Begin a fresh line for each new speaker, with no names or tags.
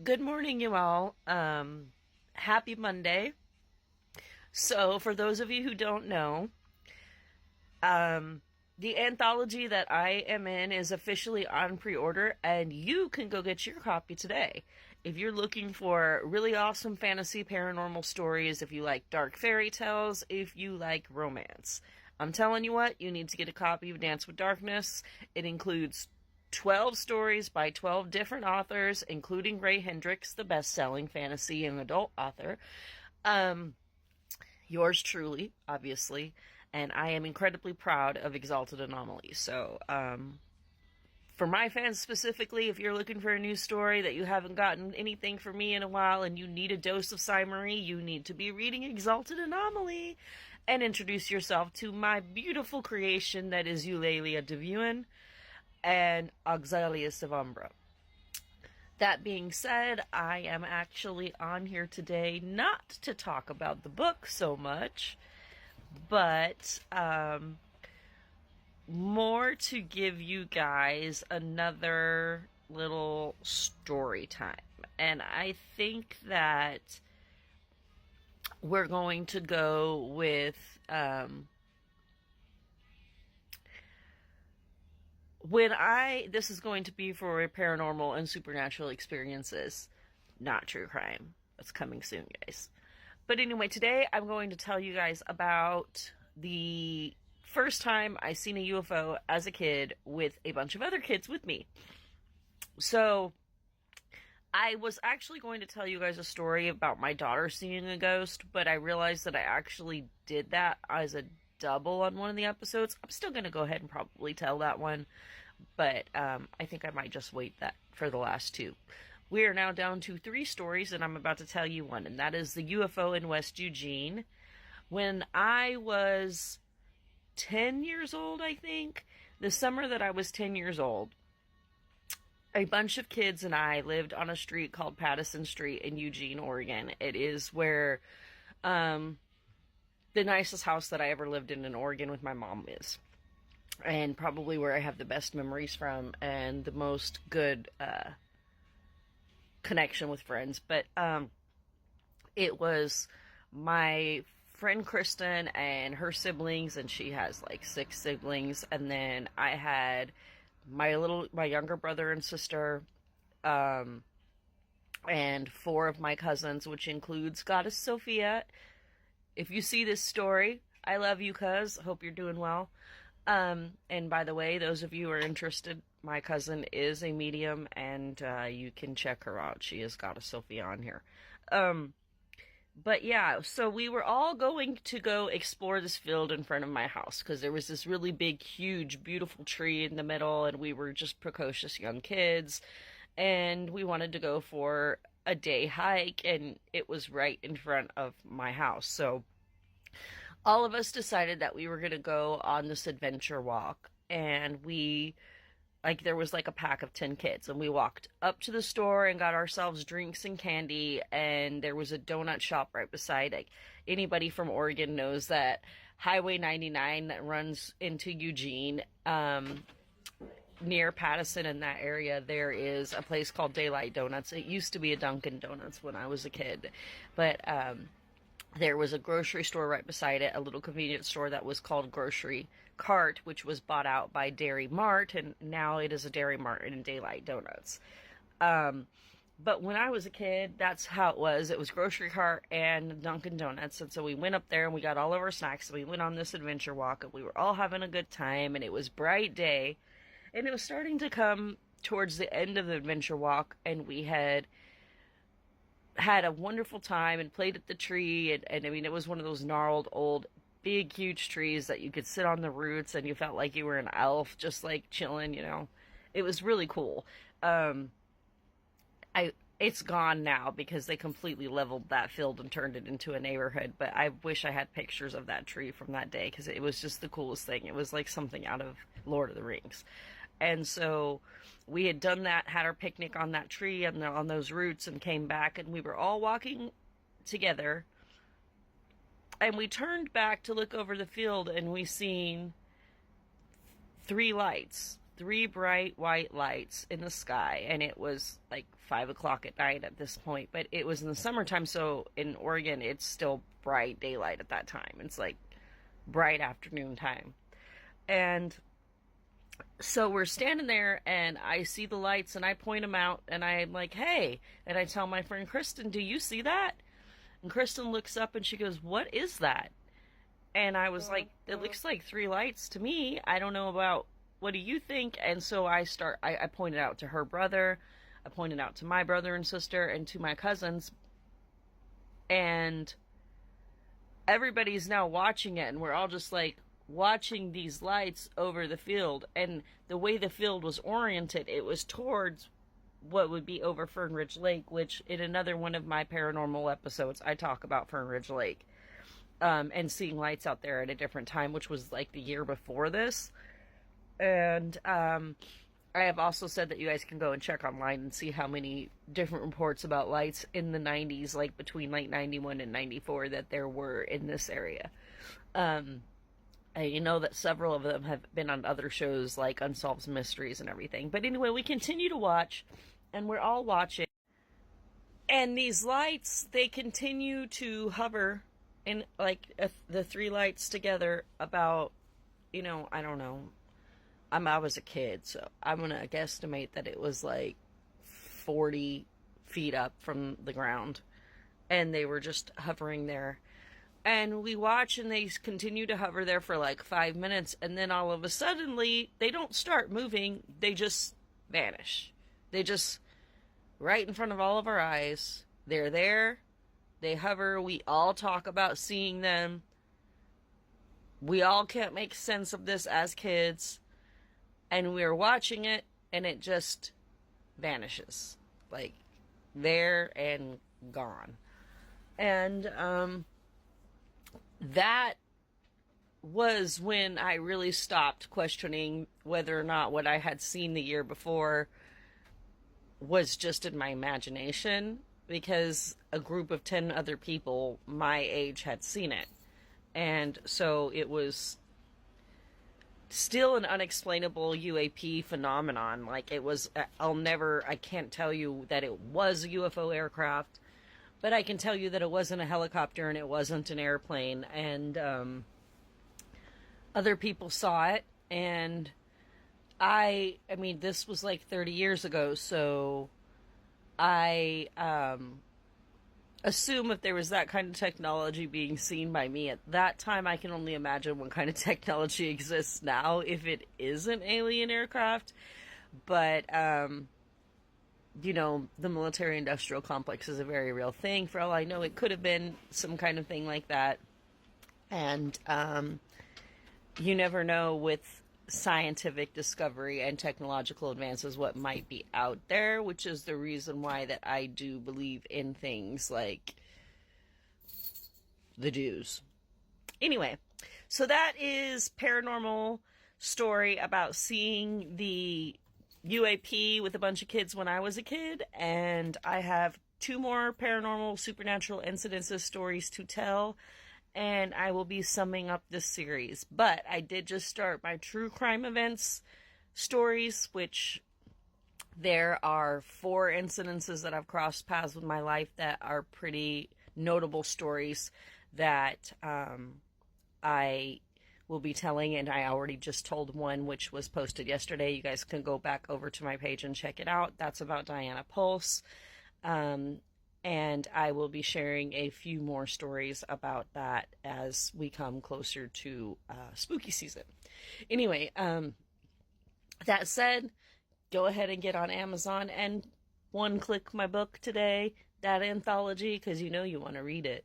Good morning, you all. Happy Monday. So, for those of you who don't know, um, the anthology that I am in is officially on pre order, and you can go get your copy today. If you're looking for really awesome fantasy paranormal stories, if you like dark fairy tales, if you like romance, I'm telling you what, you need to get a copy of Dance with Darkness. It includes 12 stories by 12 different authors, including Ray Hendricks, the best selling fantasy and adult author. Um, Yours truly, obviously. And I am incredibly proud of Exalted Anomaly. So, for my fans specifically, if you're looking for a new story that you haven't gotten anything from me in a while and you need a dose of Marie, you need to be reading Exalted Anomaly and introduce yourself to my beautiful creation that is Eulalia Devuin and Auxilius of Umbra. That being said, I am actually on here today not to talk about the book so much, but more to give you guys another little story time. And I think that we're going to go with this is going to be for paranormal and supernatural experiences, not true crime. That's coming soon, guys. But anyway, today I'm going to tell you guys about the first time I seen a UFO as a kid with a bunch of other kids with me. So, I was actually going to tell you guys a story about my daughter seeing a ghost, but I realized that I actually did that as a double on one of the episodes. I'm still going to go ahead and probably tell that one, but I think I might just wait that for the last two. We are now down to 3 stories, and I'm about to tell you one, and that is the UFO in West Eugene. When I was 10 years old, I think, the summer that I was 10 years old, a bunch of kids and I lived on a street called Pattison Street in Eugene, Oregon. It is where the nicest house that I ever lived in Oregon with my mom is. And probably where I have the best memories from and the most good connection with friends. But it was my friend Kristen and her siblings, and she has like 6 siblings. And then I had my younger brother and sister, and 4 of my cousins, which includes Goddess Sophia. If you see this story, I love you, cuz. Hope you're doing well. And by the way, those of you who are interested, my cousin is a medium, and you can check her out. She has Goddess Sophia on here. But yeah, so we were all going to go explore this field in front of my house because there was this really big, huge, beautiful tree in the middle, and we were just precocious young kids, and we wanted to go for a day hike, and it was right in front of my house. So all of us decided that we were going to go on this adventure walk, and there was like a pack of 10 kids, and we walked up to the store and got ourselves drinks and candy, and there was a donut shop right beside it. Anybody from Oregon knows that Highway 99 that runs into Eugene, near Pattison in that area, there is a place called Daylight Donuts. It used to be a Dunkin' Donuts when I was a kid, but there was a grocery store right beside it, a little convenience store that was called Grocery Cart, which was bought out by Dairy Mart, and now it is a Dairy Mart and Daylight Donuts. But when I was a kid, that's how it was. It was Grocery Cart and Dunkin' Donuts, and so we went up there and we got all of our snacks, and we went on this adventure walk, and we were all having a good time, and it was bright day, and it was starting to come towards the end of the adventure walk, and we had a wonderful time and played at the tree, and I mean, it was one of those gnarled old big huge trees that you could sit on the roots and you felt like you were an elf just like chilling, it was really cool. It's gone now because they completely leveled that field and turned it into a neighborhood, but I wish I had pictures of that tree from that day because it was just the coolest thing. It was like something out of Lord of the Rings. And so we had done that, had our picnic on that tree and on those roots, and came back, and we were all walking together. And we turned back to look over the field, and we seen 3 lights. three bright white lights in the sky, and it was like 5 o'clock at night at this point, but it was in the summertime, so in Oregon it's still bright daylight at that time. It's like bright afternoon time. And so we're standing there, and I see the lights, and I point them out, and I'm like, hey, and I tell my friend Kristen, do you see that? And Kristen looks up and she goes, what is that? And I was like, it looks like three lights to me. I don't know about, what do you think? And so I pointed out to her brother, I pointed out to my brother and sister, and to my cousins, and everybody's now watching it, and we're all just like watching these lights over the field. And the way the field was oriented, it was towards what would be over Fern Ridge Lake, which in another one of my paranormal episodes, I talk about Fern Ridge Lake, and seeing lights out there at a different time, which was like the year before this. And I have also said that you guys can go and check online and see how many different reports about lights in the 90s, like between like 91 and 94, that there were in this area. You know that several of them have been on other shows like Unsolved Mysteries and everything. But anyway, we continue to watch, and we're all watching. And these lights, they continue to hover in like the three lights together about, I don't know. I was a kid, so I'm going to guesstimate that it was like 40 feet up from the ground. And they were just hovering there. And we watch, and they continue to hover there for like 5 minutes, and then all of a sudden, they don't start moving, they just vanish. They just, right in front of all of our eyes, they're there, they hover, we all talk about seeing them. We all can't make sense of this as kids, and we're watching it, and it just vanishes. Like, there and gone. And, that was when I really stopped questioning whether or not what I had seen the year before was just in my imagination, because a group of 10 other people my age had seen it. And so it was still an unexplainable UAP phenomenon. Like, it was, I can't tell you that it was a UFO aircraft, but I can tell you that it wasn't a helicopter and it wasn't an airplane. And other people saw it. And I mean, this was like 30 years ago. So I assume if there was that kind of technology being seen by me at that time, I can only imagine what kind of technology exists now if it is an alien aircraft. But, the military-industrial complex is a very real thing. For all I know, it could have been some kind of thing like that. And you never know with scientific discovery and technological advances what might be out there, which is the reason why that I do believe in things like the Jews. Anyway, so that is paranormal story about seeing the UAP with a bunch of kids when I was a kid, and I have 2 more paranormal supernatural incidences stories to tell, and I will be summing up this series. But I did just start my true crime events stories, which there are 4 incidences that I've crossed paths with my life that are pretty notable stories that I will be telling, and I already just told one which was posted yesterday. You guys can go back over to my page and check it out. That's about Diana Pulse. And I will be sharing a few more stories about that as we come closer to spooky season. Anyway, that said, go ahead and get on Amazon and one-click my book today, that anthology, because you know you want to read it.